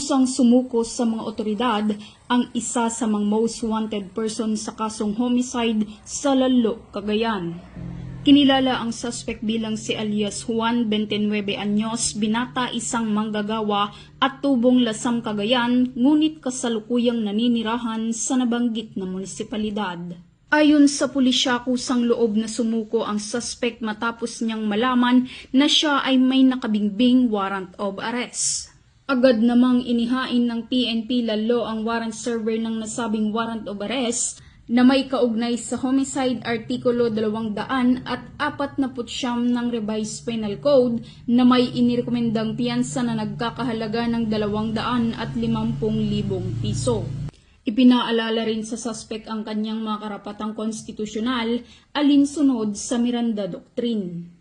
kusang sumuko sa mga otoridad ang isa sa mga most wanted person sa kasong homicide sa Lalo, Cagayan. Kinilala ang suspect bilang si alias Juan 29 anyos, binata, isang manggagawa at tubong Lasam, Cagayan, ngunit kasalukuyang naninirahan sa nabanggit na munisipalidad. Ayon sa pulisya, kusang loob na sumuko ang suspect matapos niyang malaman na siya ay may nakabingbing warrant of arrest. Agad namang inihain ng PNP Lalo ang warrant server ng nasabing warrant of arrest na may kaugnay sa homicide Artikulo 249 ng Revised Penal Code na may inirekomendang piyansa na nagkakahalaga ng 250,000 piso. Ipinaalala rin sa suspect ang kanyang mga karapatang konstitusyonal alinsunod sa Miranda Doctrine.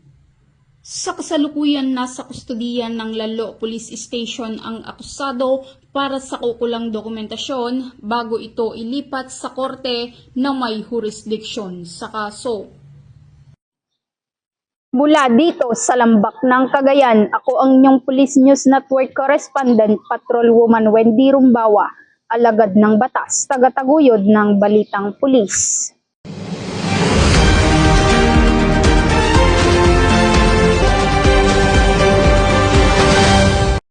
Sa kasalukuyan, nasa kustodiyan ng Lalo Police Station ang akusado para sa kukulang dokumentasyon bago ito ilipat sa korte na may jurisdiksyon sa kaso. Mula dito sa Lambak ng Cagayan, ako ang inyong Police News Network Correspondent, Patrolwoman Wendy Rumbawa, alagad ng batas, tagataguyod ng Balitang Pulis.